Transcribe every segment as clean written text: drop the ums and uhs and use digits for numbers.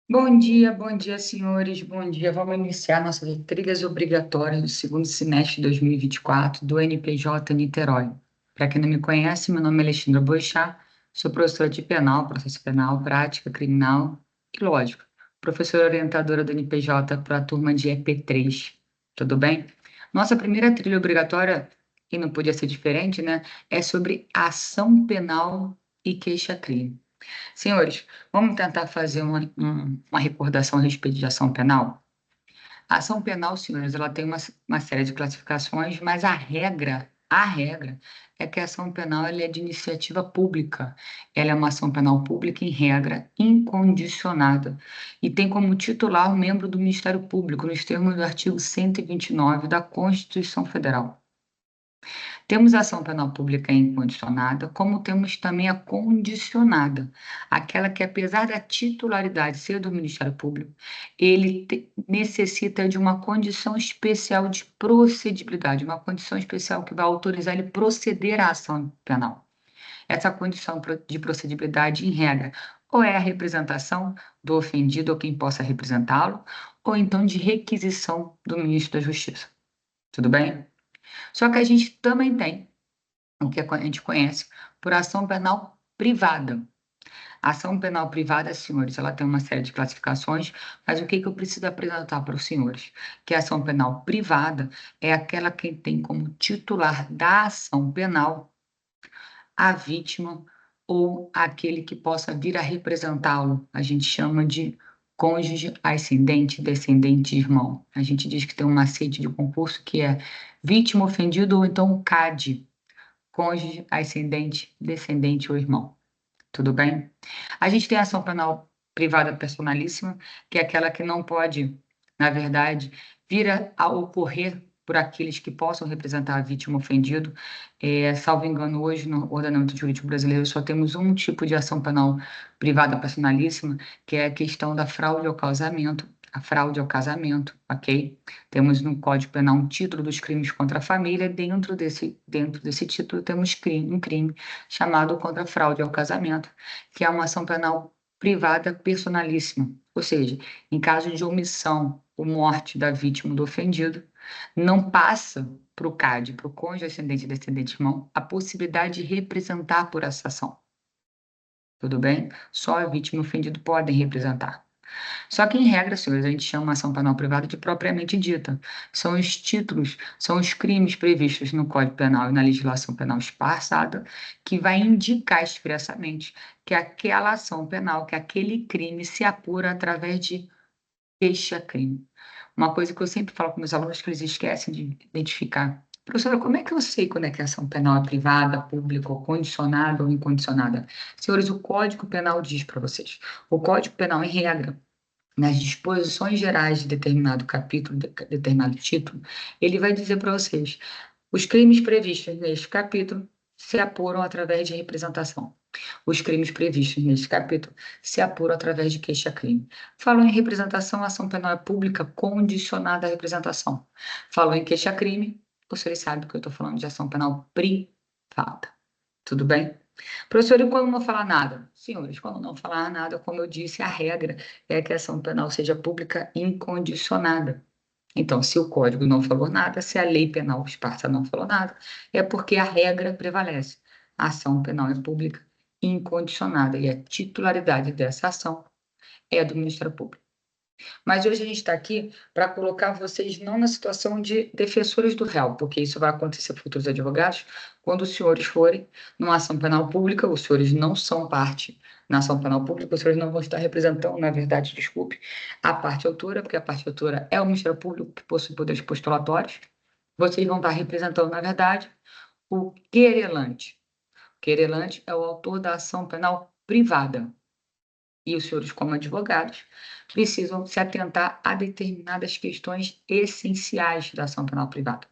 Bom dia, senhores. Bom dia. Vamos iniciar nossas trilhas obrigatórias do segundo semestre de 2024 do NPJ Niterói. Para quem não me conhece, meu nome é Alexandra Boixá, sou professora de penal, processo penal, prática criminal e lógico, professora orientadora do NPJ para a turma de EP3. Tudo bem? Nossa primeira trilha obrigatória, e não podia ser diferente, né? É sobre ação penal e queixa-crime. Senhores, vamos tentar fazer uma recordação a respeito de ação penal? A ação penal, senhores, ela tem uma série de classificações, mas a regra é que a ação penal ela é de iniciativa pública. Ela é uma ação penal pública, em regra, incondicionada, e tem como titular o membro do Ministério Público, nos termos do artigo 129 da Constituição Federal. Temos a ação penal pública incondicionada, como temos também a condicionada, aquela que, apesar da titularidade ser do Ministério Público, necessita de uma condição especial de procedibilidade, uma condição especial que vai autorizar ele proceder à ação penal. Essa condição de procedibilidade, em regra, ou é a representação do ofendido ou quem possa representá-lo, ou então de requisição do ministro da Justiça. Tudo bem? Só que a gente também tem o que a gente conhece por ação penal privada. A ação penal privada, senhores, ela tem uma série de classificações, mas o que que eu preciso apresentar para os senhores? Que a ação penal privada é aquela que tem como titular da ação penal a vítima ou aquele que possa vir a representá-lo. A gente chama de cônjuge, ascendente, descendente, irmão. A gente diz que tem um macete de concurso que é vítima, ofendido ou então o CAD, cônjuge, ascendente, descendente ou irmão. Tudo bem? A gente tem a ação penal privada personalíssima, que é aquela que não pode, na verdade, vir a ocorrer por aqueles que possam representar a vítima ofendido. Salvo engano, hoje no ordenamento jurídico brasileiro só temos um tipo de ação penal privada personalíssima, que é a questão da fraude ao casamento, a fraude ao casamento, ok? Temos no Código Penal um título dos crimes contra a família, dentro desse título temos um crime chamado contra a fraude ao casamento, que é uma ação penal privada personalíssima, ou seja, em caso de omissão ou morte da vítima do ofendido, não passa para o CAD, para o cônjuge ascendente e descendente irmão, a possibilidade de representar por essa ação. Tudo bem? Só a vítima e o ofendido podem representar. Só que, em regra, senhores, a gente chama ação penal privada de propriamente dita. São os títulos, são os crimes previstos no Código Penal e na legislação penal esparçada que vai indicar expressamente que aquela ação penal, que aquele crime se apura através de queixa-crime. Uma coisa que eu sempre falo com meus alunos que eles esquecem de identificar. Professora, como é que eu sei quando é que a ação penal é privada, pública, ou condicionada ou incondicionada? Senhores, o Código Penal diz para vocês. O Código Penal, em regra, nas disposições gerais de determinado capítulo, determinado título, ele vai dizer para vocês: os crimes previstos neste capítulo se apuram através de representação. Os crimes previstos neste capítulo se apuram através de queixa-crime. Falou em representação, a ação penal é pública condicionada à representação. Falou em queixa-crime, vocês sabem que eu estou falando de ação penal privada. Tudo bem? Professor, e quando não falar nada? Senhores, quando não falar nada, como eu disse, a regra é que a ação penal seja pública incondicionada. Então, se o código não falou nada, se a lei penal esparsa não falou nada, é porque a regra prevalece. A ação penal é pública incondicionada e a titularidade dessa ação é do Ministério Público. Mas hoje a gente está aqui para colocar vocês não na situação de defensores do réu, porque isso vai acontecer para futuros advogados. Quando os senhores forem numa ação penal pública, os senhores não são parte na ação penal pública, os senhores não vão estar representando, na verdade, desculpe, a parte autora, porque a parte autora é o Ministério Público que possui poderes postulatórios. Vocês vão estar representando, na verdade, o querelante. O querelante é o autor da ação penal privada e os senhores, como advogados, precisam se atentar a determinadas questões essenciais da ação penal privada.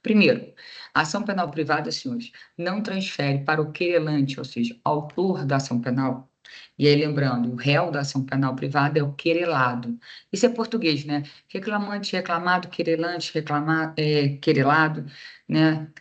Primeiro, a ação penal privada, senhores, não transfere para o querelante, ou seja, autor da ação penal. E aí, lembrando, o réu da ação penal privada é o querelado. Isso é português, né? Reclamante, reclamado, querelante, querelado, né?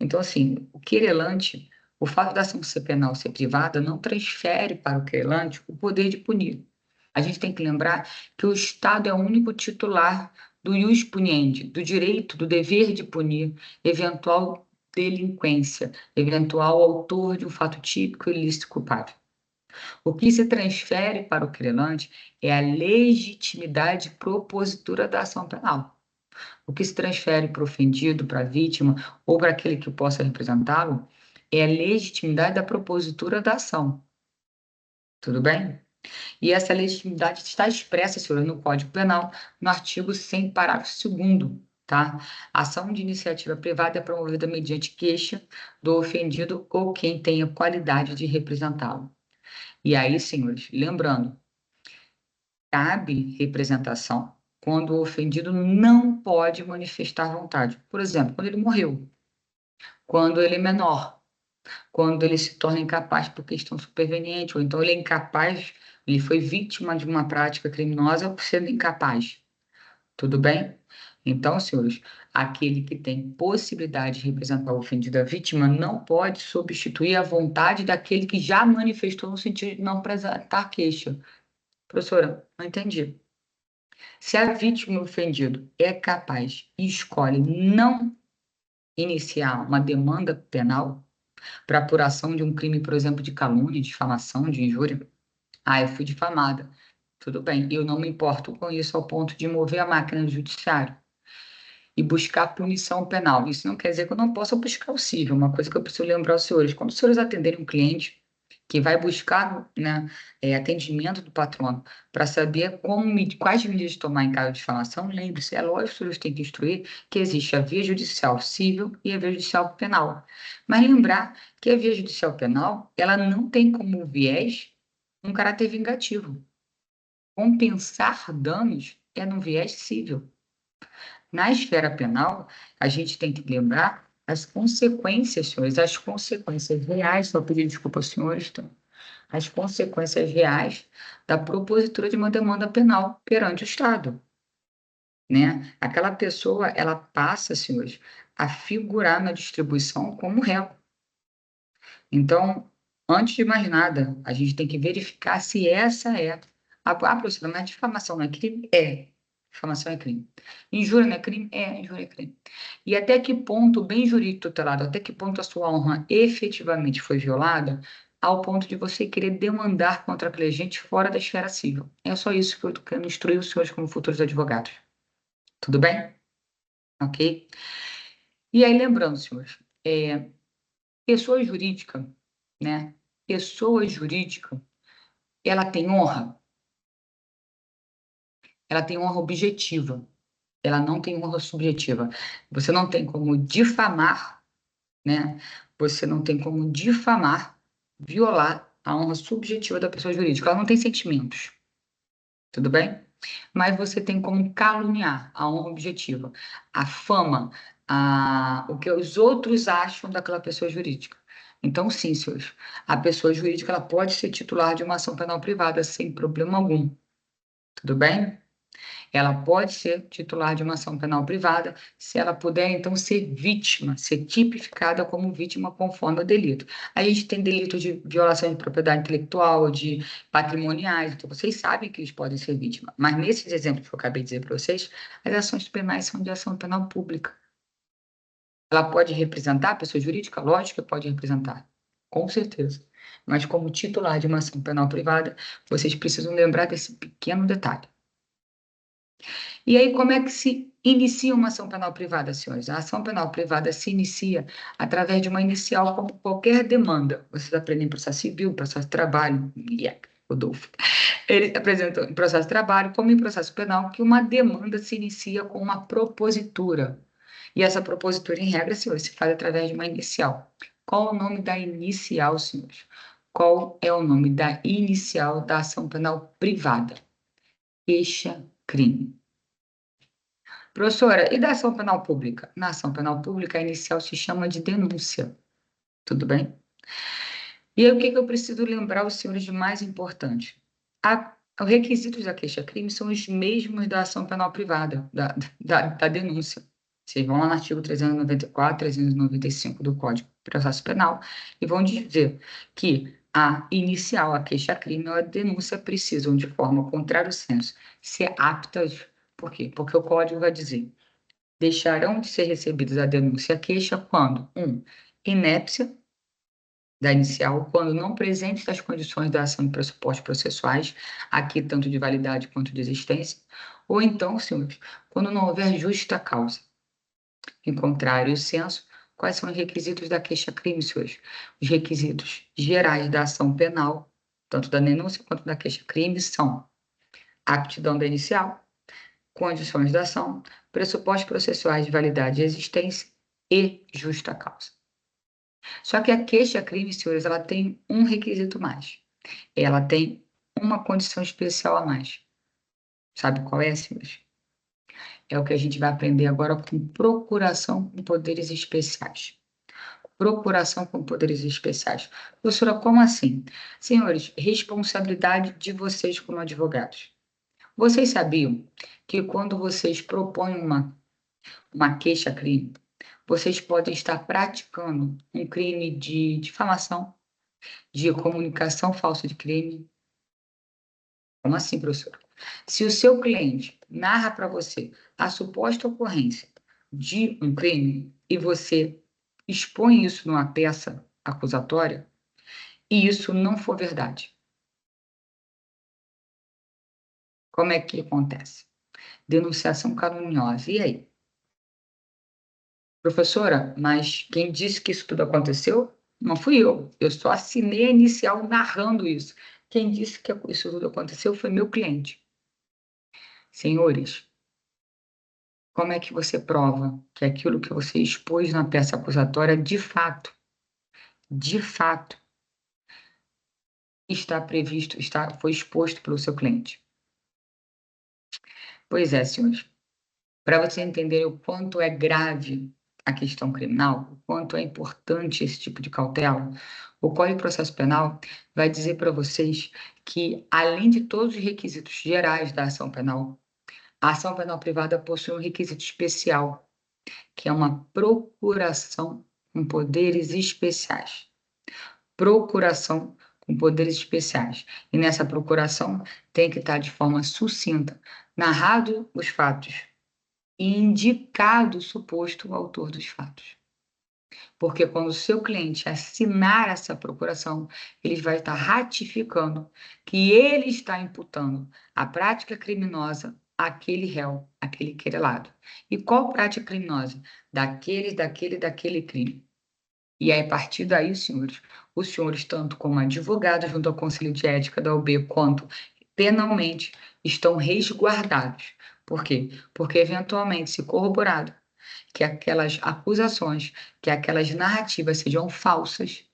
Então, assim, o querelante, o fato da ação ser penal ser privada, não transfere para o querelante o poder de punir. A gente tem que lembrar que o Estado é o único titular do ius puniendi, do direito, do dever de punir eventual delinquência, eventual autor de um fato típico ilícito culpável. O que se transfere para o querelante é a legitimidade propositura da ação penal. O que se transfere para o ofendido, para a vítima ou para aquele que possa representá-lo é a legitimidade da propositura da ação. Tudo bem? E essa legitimidade está expressa, senhor, no Código Penal, no artigo 100, parágrafo 2º, tá? A ação de iniciativa privada é promovida mediante queixa do ofendido ou quem tenha qualidade de representá-lo. E aí, senhores, lembrando, cabe representação quando o ofendido não pode manifestar vontade. Por exemplo, quando ele morreu, quando ele é menor, quando ele se torna incapaz por questão superveniente, ou então ele é incapaz, ele foi vítima de uma prática criminosa por ser incapaz. Tudo bem? Então, senhores, aquele que tem possibilidade de representar o ofendido, a vítima, não pode substituir a vontade daquele que já manifestou no sentido de não apresentar queixa. Professora, não entendi. Se a vítima e o ofendido é capaz e escolhe não iniciar uma demanda penal para apuração de um crime, por exemplo, de calúnia, difamação, de injúria, eu fui difamada. Tudo bem, eu não me importo com isso ao ponto de mover a máquina do judiciário e buscar punição penal. Isso não quer dizer que eu não possa buscar o cível. Uma coisa que eu preciso lembrar aos senhores, quando os senhores atenderem um cliente que vai buscar, né, atendimento do patrono para saber quais medidas tomar em caso de difamação, lembre-se, é lógico que os senhores têm que instruir que existe a via judicial civil e a via judicial penal. Mas lembrar que a via judicial penal, ela não tem como viés um caráter vingativo. Compensar danos é no viés civil. Na esfera penal, a gente tem que lembrar as consequências, senhores, as consequências reais, só pedir desculpa aos senhores, tá? As consequências reais da propositura de uma demanda penal perante o Estado, né? Aquela pessoa, ela passa, senhores, a figurar na distribuição como réu. Então, antes de mais nada, a gente tem que verificar se essa é professora, mas difamação não é crime? É. Difamação é crime. Injúria não é crime? É, injúria é crime. E até que ponto o bem jurídico tutelado, até que ponto a sua honra efetivamente foi violada, ao ponto de você querer demandar contra aquele agente fora da esfera civil. É só isso que eu estou querendo instruir os senhores como futuros advogados. Tudo bem? Ok? E aí, lembrando, senhores, pessoa jurídica, né? Pessoa jurídica, ela tem honra? Ela tem honra objetiva. Ela não tem honra subjetiva. Você não tem como difamar, né? Você não tem como difamar, violar a honra subjetiva da pessoa jurídica. Ela não tem sentimentos. Tudo bem? Mas você tem como caluniar a honra objetiva, a fama, o que os outros acham daquela pessoa jurídica. Então, sim, senhores, a pessoa jurídica ela pode ser titular de uma ação penal privada sem problema algum. Tudo bem? Ela pode ser titular de uma ação penal privada se ela puder, então, ser vítima, ser tipificada como vítima conforme ao delito. A gente tem delito de violação de propriedade intelectual, de patrimoniais, então vocês sabem que eles podem ser vítima. Mas nesses exemplos que eu acabei de dizer para vocês, as ações penais são de ação penal pública. Ela pode representar a pessoa jurídica? Lógico que pode representar, com certeza. Mas como titular de uma ação penal privada, vocês precisam lembrar desse pequeno detalhe. E aí, como é que se inicia uma ação penal privada, senhores? A ação penal privada se inicia através de uma inicial, como qualquer demanda. Vocês aprendem em processo civil, processo de trabalho, Rodolfo. Eles apresentam em processo de trabalho, como em processo penal, que uma demanda se inicia com uma propositura. E essa propositura, em regra, senhores, se faz através de uma inicial. Qual é o nome da inicial, senhores? Qual é o nome da inicial da ação penal privada? Queixa-crime. Professora, e da ação penal pública? Na ação penal pública, a inicial se chama de denúncia. Tudo bem? E aí, o que eu preciso lembrar os senhores de mais importante? Os requisitos da queixa-crime são os mesmos da ação penal privada, da denúncia. Vocês vão lá no artigo 394, 395 do Código de Processo Penal e vão dizer que A inicial, a queixa-crime ou a denúncia precisam, de forma contrária ao senso, ser aptas. Por quê? Porque o código vai dizer: deixarão de ser recebidos a denúncia e a queixa quando, 1, inépcia da inicial, quando não presentes as condições da ação e pressupostos processuais, aqui tanto de validade quanto de existência, ou então, senhores, quando não houver justa causa. Em contrário ao senso, quais são os requisitos da queixa-crime, senhores? Os requisitos gerais da ação penal, tanto da denúncia quanto da queixa-crime, são aptidão da inicial, condições da ação, pressupostos processuais de validade e existência e justa causa. Só que a queixa-crime, senhores, ela tem um requisito mais. Ela tem uma condição especial a mais. Sabe qual é, senhores? É o que a gente vai aprender agora com procuração com poderes especiais. Procuração com poderes especiais. Professora, como assim? Senhores, responsabilidade de vocês como advogados. Vocês sabiam que quando vocês propõem uma queixa-crime, vocês podem estar praticando um crime de difamação, de comunicação falsa de crime? Como assim, professor? Se o seu cliente narra para você a suposta ocorrência de um crime e você expõe isso numa peça acusatória, e isso não for verdade, como é que acontece? Denunciação caluniosa. E aí? Professora, mas quem disse que isso tudo aconteceu? Não fui eu. Eu só assinei a inicial narrando isso. Quem disse que isso tudo aconteceu foi meu cliente. Senhores, como é que você prova que aquilo que você expôs na peça acusatória, de fato, está previsto, foi exposto pelo seu cliente? Pois é, senhores. Para você entender o quanto é grave a questão criminal, o quanto é importante esse tipo de cautela, o Código de Processo Penal vai dizer para vocês que, além de todos os requisitos gerais da ação penal, a ação penal privada possui um requisito especial, que é uma procuração com poderes especiais. Procuração com poderes especiais. E nessa procuração tem que estar de forma sucinta, narrado os fatos e indicado o suposto autor dos fatos. Porque quando o seu cliente assinar essa procuração, ele vai estar ratificando que ele está imputando a prática criminosa àquele réu, àquele querelado. E qual prática criminosa? Daquele crime. E aí, a partir daí, senhores, os senhores, tanto como advogados junto ao Conselho de Ética da OAB, quanto penalmente, estão resguardados. Por quê? Porque, eventualmente, se corroborado que aquelas acusações, que aquelas narrativas sejam falsas,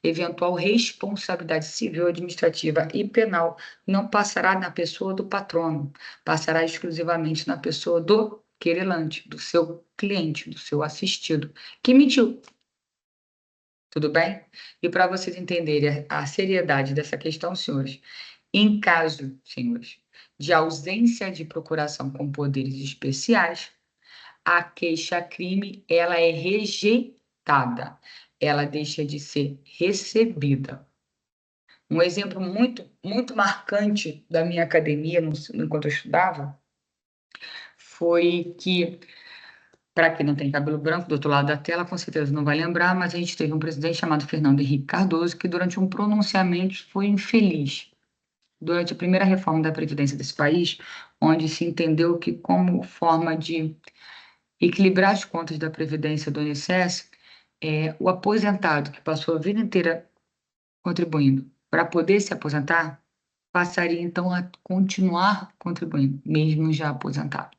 eventual responsabilidade civil, administrativa e penal não passará na pessoa do patrono, passará exclusivamente na pessoa do querelante, do seu cliente, do seu assistido, que mentiu. Tudo bem? E para vocês entenderem a seriedade dessa questão, senhores, em caso, senhores, de ausência de procuração com poderes especiais, a queixa-crime, ela é rejeitada, ela deixa de ser recebida. Um exemplo muito marcante da minha academia, enquanto eu estudava, foi que, para quem não tem cabelo branco, do outro lado da tela, com certeza não vai lembrar, mas a gente teve um presidente chamado Fernando Henrique Cardoso, que durante um pronunciamento foi infeliz. Durante a primeira reforma da Previdência desse país, onde se entendeu que, como forma de equilibrar as contas da Previdência do INSS, o aposentado que passou a vida inteira contribuindo para poder se aposentar, passaria então a continuar contribuindo, mesmo já aposentado,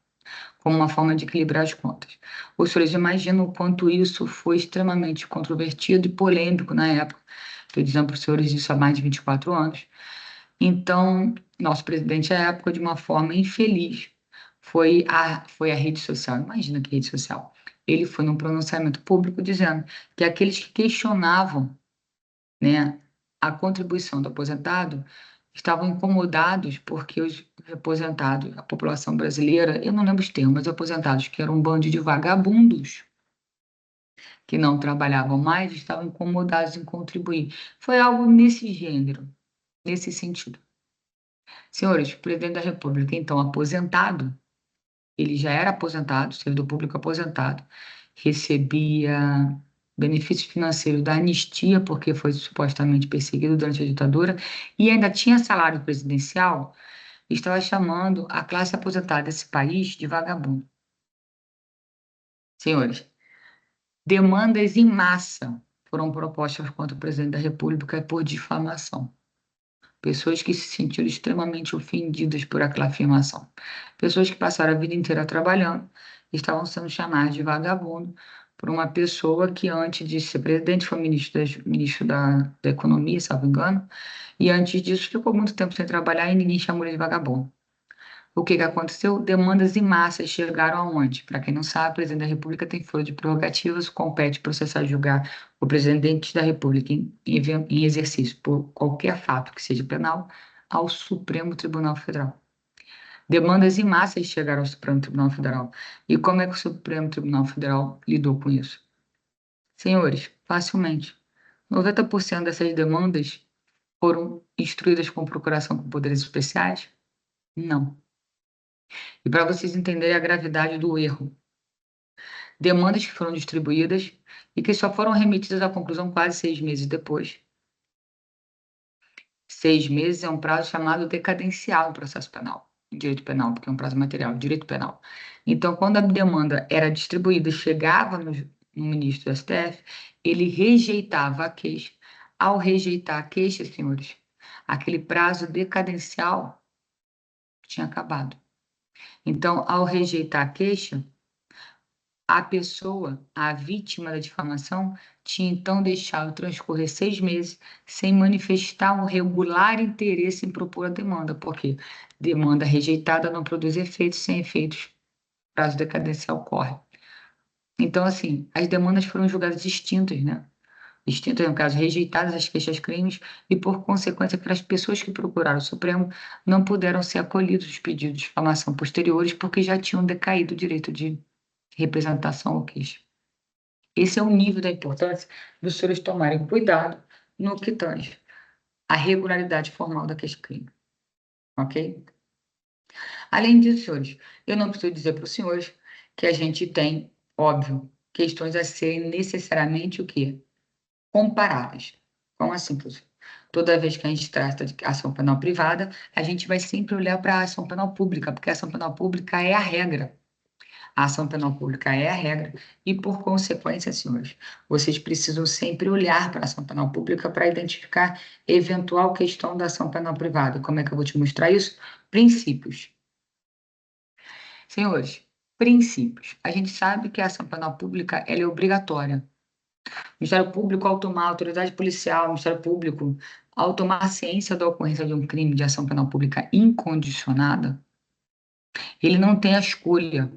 como uma forma de equilibrar as contas. Os senhores imaginam o quanto isso foi extremamente controvertido e polêmico na época. Estou dizendo para os senhores isso há mais de 24 anos. Então, nosso presidente, à época, de uma forma infeliz, foi a rede social. Imagina que rede social. Ele foi num pronunciamento público dizendo que aqueles que questionavam, né, a contribuição do aposentado estavam incomodados porque os aposentados, a população brasileira, eu não lembro os termos, mas aposentados que eram um bando de vagabundos, que não trabalhavam mais estavam incomodados em contribuir. Foi algo nesse gênero, nesse sentido. Senhores, o presidente da República, então aposentado, ele já era aposentado, servidor público aposentado, recebia benefício financeiro da anistia, porque foi supostamente perseguido durante a ditadura, e ainda tinha salário presidencial, estava chamando a classe aposentada desse país de vagabundo. Senhores, demandas em massa foram propostas contra o presidente da República por difamação. Pessoas que se sentiram extremamente ofendidas por aquela afirmação. Pessoas que passaram a vida inteira trabalhando estavam sendo chamadas de vagabundo por uma pessoa que, antes de ser presidente, foi ministro da Economia, se não me engano, e antes disso ficou muito tempo sem trabalhar e ninguém chamou ele de vagabundo. O que que aconteceu? Demandas em massa chegaram aonde? Para quem não sabe, o presidente da República tem folha de prerrogativas, compete processar e julgar o presidente da República em exercício por qualquer fato que seja penal ao Supremo Tribunal Federal. Demandas em massa chegaram ao Supremo Tribunal Federal. E como é que o Supremo Tribunal Federal lidou com isso? Senhores, facilmente. 90% dessas demandas foram instruídas com procuração com poderes especiais? Não. E para vocês entenderem a gravidade do erro, demandas que foram distribuídas e que só foram remetidas à conclusão quase 6 meses depois. 6 meses é um prazo chamado decadencial no processo penal, em direito penal, porque é um prazo material, direito penal. Então, quando a demanda era distribuída e chegava no ministro do STF, ele rejeitava a queixa. Ao rejeitar a queixa, senhores, aquele prazo decadencial tinha acabado. Então, ao rejeitar a queixa, a pessoa, a vítima da difamação, tinha então deixado transcorrer 6 meses sem manifestar um regular interesse em propor a demanda, porque demanda rejeitada não produz efeitos, sem efeitos, prazo decadencial corre. Então, assim, as demandas foram julgadas distintas, né? Distintas, no caso, rejeitadas as queixas-crimes e, por consequência, para as pessoas que procuraram o Supremo, não puderam ser acolhidos os pedidos de difamação posteriores porque já tinham decaído o direito de representação ou queixa. Esse é o nível da importância dos senhores tomarem cuidado no que tange à regularidade formal da queixa-crime, ok? Além disso, senhores, eu não preciso dizer para os senhores que a gente tem, óbvio, questões a serem necessariamente o quê? Comparáveis. Como assim, professor? Toda vez que a gente trata de ação penal privada, a gente vai sempre olhar para a ação penal pública, porque a ação penal pública é a regra. A ação penal pública é a regra e, por consequência, senhores, vocês precisam sempre olhar para a ação penal pública para identificar eventual questão da ação penal privada. Como é que eu vou te mostrar isso? Princípios. Senhores, princípios. A gente sabe que a ação penal pública ela é obrigatória. O Ministério Público, ao tomar a autoridade policial, o Ministério Público, ao tomar a ciência da ocorrência de um crime de ação penal pública incondicionada, ele não tem a escolha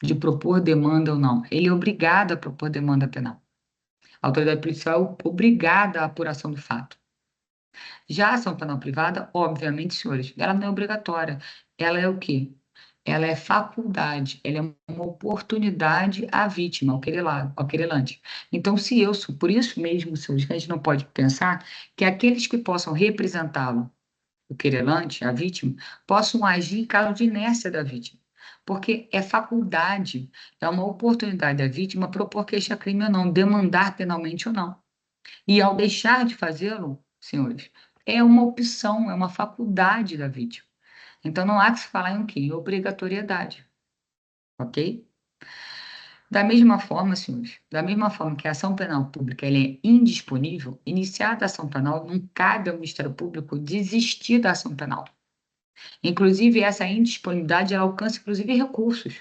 de propor demanda ou não. Ele é obrigado a propor demanda penal. A autoridade policial é obrigada à apuração do fato. Já a ação penal privada, obviamente, senhores, ela não é obrigatória. Ela é o quê? Ela é faculdade, ela é uma oportunidade à vítima, ao querelante. Então, se eu sou, por isso mesmo, senhores, que a gente não pode pensar que aqueles que possam representá-lo, o querelante, a vítima, possam agir em caso de inércia da vítima. Porque é faculdade, é uma oportunidade da vítima propor queixa-crime ou não, demandar penalmente ou não. E ao deixar de fazê-lo, senhores, é uma opção, é uma faculdade da vítima. Então não há que se falar em o quê? Em obrigatoriedade, ok? Da mesma forma, senhores, da mesma forma que a ação penal pública ela é indisponível, iniciada a ação penal, não cabe ao Ministério Público desistir da ação penal. Inclusive, essa indisponibilidade ela alcança, inclusive, recursos.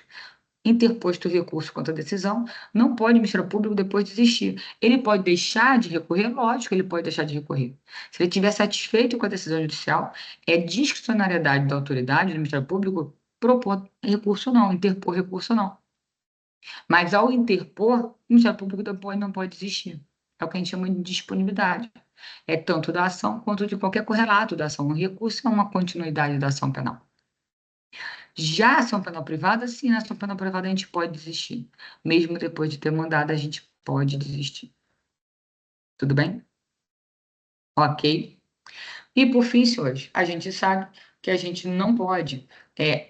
Interposto o recurso contra a decisão, não pode o Ministério Público depois desistir. Ele pode deixar de recorrer? Lógico que ele pode deixar de recorrer. Se ele estiver satisfeito com a decisão judicial, é discricionariedade da autoridade do Ministério Público propor recurso ou não, interpor recurso ou não. Mas ao interpor, o Ministério Público depois não pode desistir. É o que a gente chama de disponibilidade. É tanto da ação quanto de qualquer correlato da ação. O recurso é uma continuidade da ação penal. Já a ação penal privada, sim, na ação penal privada a gente pode desistir. Mesmo depois de ter mandado, a gente pode desistir. Tudo bem? Ok. E por fim, senhores, a gente sabe que a gente não pode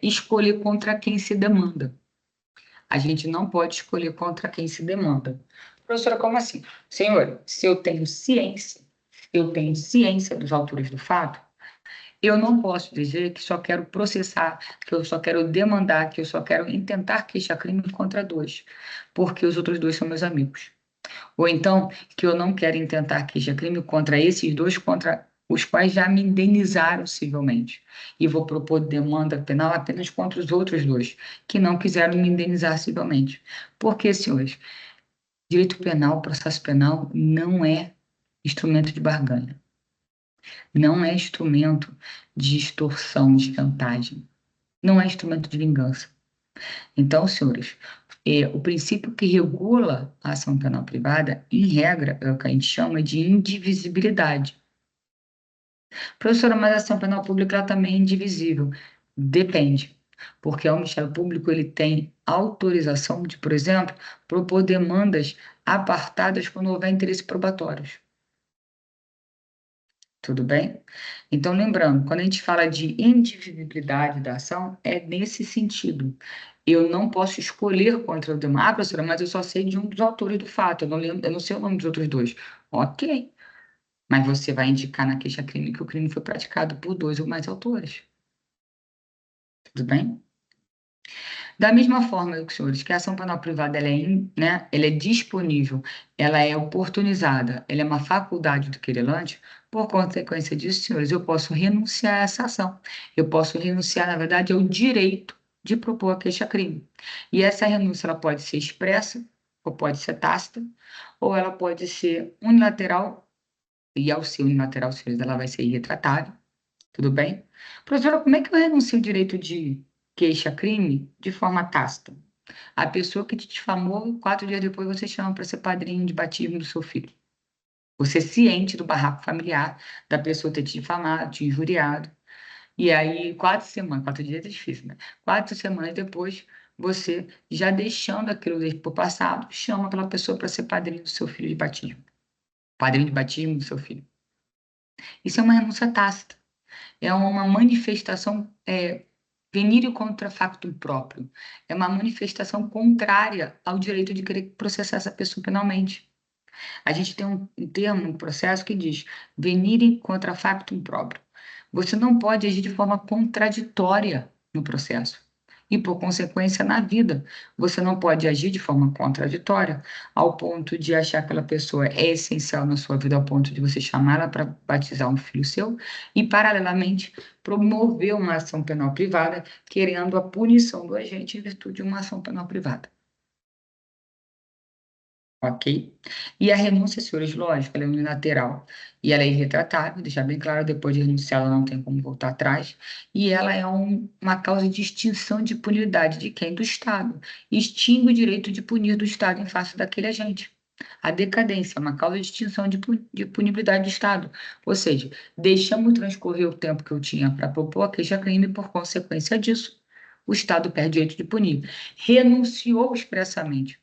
escolher contra quem se demanda. A gente não pode escolher contra quem se demanda. Professora, como assim? Senhor, se eu tenho ciência dos autores do fato, eu não posso dizer que só quero processar, que eu só quero demandar, que eu só quero intentar queixar-crime contra dois, porque os outros dois são meus amigos. Ou então, que eu não quero intentar queixa-crime contra esses dois, contra os quais já me indenizaram civilmente. E vou propor demanda penal apenas contra os outros dois, que não quiseram me indenizar civilmente. Porque, senhores, direito penal, processo penal, não é instrumento de barganha. Não é instrumento de extorsão, de chantagem. Não é instrumento de vingança. Então, senhores, o princípio que regula a ação penal privada, em regra, é o que a gente chama de indivisibilidade. Professora, mas a ação penal pública ela também é indivisível. Depende, porque o Ministério Público ele tem autorização de, por exemplo, propor demandas apartadas quando houver interesse probatórios. Tudo bem? Então, lembrando, quando a gente fala de indivisibilidade da ação, é nesse sentido. Eu não posso escolher contra o demais. Ah, professora, mas eu só sei de um dos autores do fato, eu não lembro, eu não sei o nome dos outros dois. Ok, mas você vai indicar na queixa-crime que o crime foi praticado por dois ou mais autores. Tudo bem? Da mesma forma, senhores, que a ação penal privada né, ela é disponível, ela é oportunizada, ela é uma faculdade do querelante, por consequência disso, senhores, eu posso renunciar a essa ação. Eu posso renunciar, na verdade, ao direito de propor a queixa-crime. E essa renúncia ela pode ser expressa, ou pode ser tácita, ou ela pode ser unilateral, e ao ser unilateral, senhores, ela vai ser irretratável. Tudo bem? Professora, como é que eu renuncio o direito de queixa-crime de forma tácita? A pessoa que te difamou, 4 dias depois você chama para ser padrinho de batismo do seu filho. Você é ciente do barraco familiar, da pessoa ter te difamado, te injuriado. E aí, 4 semanas, 4 dias é difícil, né? 4 semanas depois, você, já deixando aquilo por passado, chama aquela pessoa para ser padrinho do seu filho de batismo. Padrinho de batismo do seu filho. Isso é uma renúncia tácita. É uma manifestação venire contra facto próprio. É uma manifestação contrária ao direito de querer processar essa pessoa penalmente. A gente tem um termo no processo que diz venire contra facto próprio. Você não pode agir de forma contraditória no processo. E, por consequência, na vida. Você não pode agir de forma contraditória ao ponto de achar que aquela pessoa é essencial na sua vida, ao ponto de você chamá-la para batizar um filho seu e, paralelamente, promover uma ação penal privada, querendo a punição do agente em virtude de uma ação penal privada. Ok? E a renúncia, senhores, lógico, ela é unilateral e ela é irretratável, deixar bem claro, depois de renunciar, ela não tem como voltar atrás, e ela é uma causa de extinção de punidade de quem? Do Estado. Extingue o direito de punir do Estado em face daquele agente. A decadência é uma causa de extinção de punibilidade do Estado. Ou seja, deixamos transcorrer o tempo que eu tinha para propor a queixa-crime e, por consequência disso, o Estado perde o direito de punir. Renunciou expressamente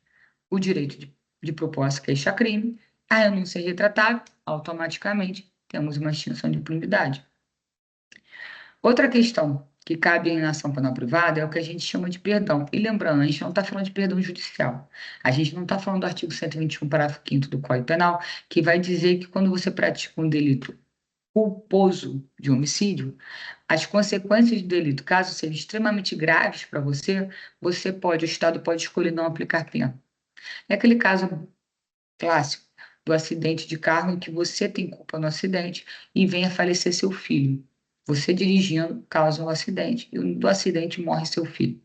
o direito de proposta queixa-crime, a renúncia é retratável, automaticamente temos uma extinção de punibilidade. Outra questão que cabe em ação penal privada é o que a gente chama de perdão. E lembrando, a gente não está falando de perdão judicial. A gente não está falando do artigo 121, parágrafo 5º do Código Penal, que vai dizer que quando você pratica um delito culposo de homicídio, as consequências do delito, caso sejam extremamente graves para você, o Estado pode escolher não aplicar pena. É aquele caso clássico do acidente de carro em que você tem culpa no acidente e vem a falecer seu filho. Você dirigindo causa um acidente e do acidente morre seu filho.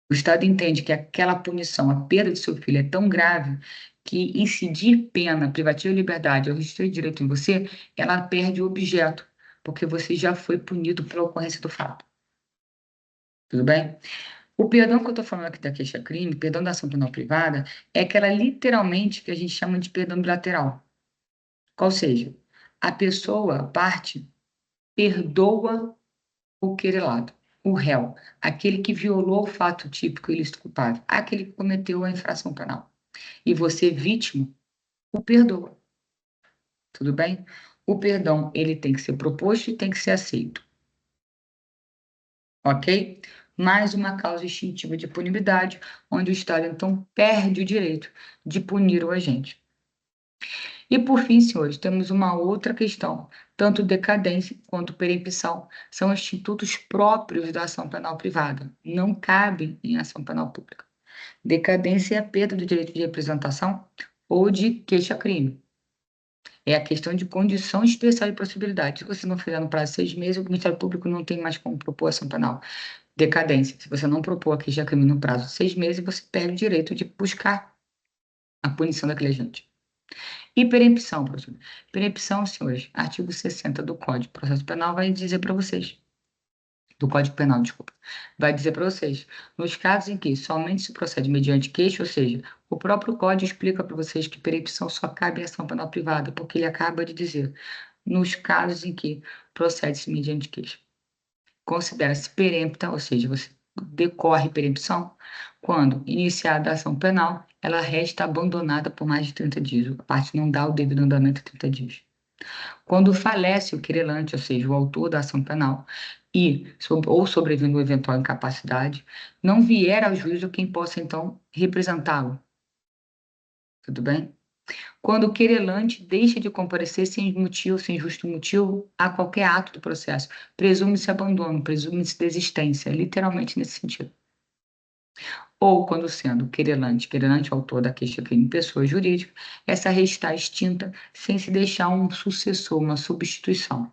O Estado entende que aquela punição, a perda do seu filho é tão grave que incidir pena privativa de liberdade ou restrito direito em você, ela perde o objeto, porque você já foi punido pela ocorrência do fato. Tudo bem? O perdão que eu estou falando aqui da queixa-crime, perdão da ação penal privada, é aquela literalmente que a gente chama de perdão bilateral. Qual seja, a pessoa, a parte, perdoa o querelado, o réu, aquele que violou o fato típico ilícito culpável, aquele que cometeu a infração penal. e você, vítima, o perdoa. Tudo bem? O perdão, ele tem que ser proposto e tem que ser aceito. Ok? Mais uma causa extintiva de punibilidade, onde o Estado, então, perde o direito de punir o agente. E, por fim, senhores, temos uma outra questão. Tanto decadência quanto perempção são institutos próprios da ação penal privada, não cabem em ação penal pública. Decadência é a perda do direito de representação ou de queixa-crime. É a questão de condição especial de possibilidade. Se você não fizer no prazo de 6 meses, o Ministério Público não tem mais como propor ação penal. Decadência. Se você não propor a queixa-crime no prazo de 6 meses, você perde o direito de buscar a punição daquele agente. E perempção, professor. Perempção, senhores, artigo 60 do Código de Processo Penal vai dizer para vocês, do Código Penal, desculpa, vai dizer para vocês, nos casos em que somente se procede mediante queixa, ou seja, o próprio Código explica para vocês que perempção só cabe em ação penal privada, porque ele acaba de dizer, nos casos em que procede-se mediante queixa. Considera-se perempta, ou seja, você decorre perempção, quando iniciada a ação penal, ela resta abandonada por mais de 30 dias, a parte não dá o devido andamento em 30 dias. Quando falece o querelante, ou seja, o autor da ação penal, ou sobrevindo eventual incapacidade, não vier ao juízo quem possa, então, representá-lo. Tudo bem? Quando o querelante deixa de comparecer sem motivo, sem justo motivo, a qualquer ato do processo, presume-se abandono, presume-se desistência, literalmente nesse sentido. Ou quando sendo querelante autor da queixa-crime pessoa jurídica, essa restar extinta sem se deixar um sucessor, uma substituição.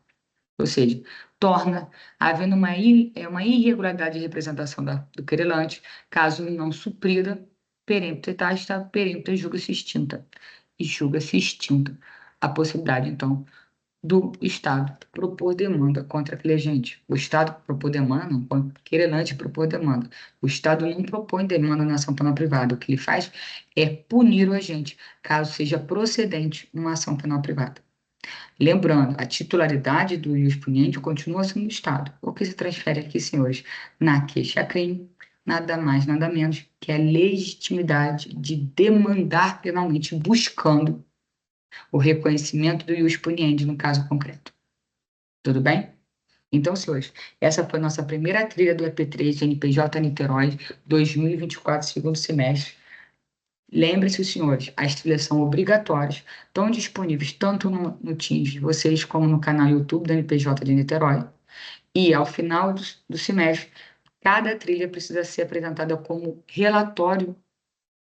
Ou seja, torna, havendo uma irregularidade de representação do querelante, caso não suprida, perempta etasta, perempta julga-se extinta. E julga-se extinta a possibilidade, então, do Estado propor demanda contra aquele agente. O Estado propor demanda, não, o querelante propor demanda. O Estado não propõe demanda na ação penal privada. O que ele faz é punir o agente, caso seja procedente uma ação penal privada. Lembrando, a titularidade do ius-puniente continua sendo do Estado. O que se transfere aqui, senhores, na queixa-crime, nada mais, nada menos que a legitimidade de demandar penalmente, buscando o reconhecimento do ius-puniente no caso concreto. Tudo bem? Então, senhores, essa foi a nossa primeira trilha do EP3 NPJ Niterói 2024, segundo semestre. Lembre-se, senhores, as trilhas são obrigatórias, estão disponíveis tanto no Teams de vocês como no canal YouTube da NPJ de Niterói. E, ao final do semestre, cada trilha precisa ser apresentada como relatório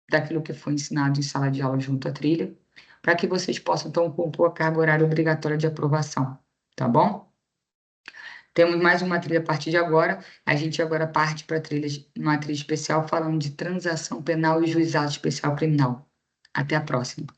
daquilo que foi ensinado em sala de aula junto à trilha, para que vocês possam, então, compor a carga horária obrigatória de aprovação, tá bom? Temos mais uma trilha a partir de agora. A gente agora parte para uma trilha especial falando de transação penal e juizado especial criminal. Até a próxima.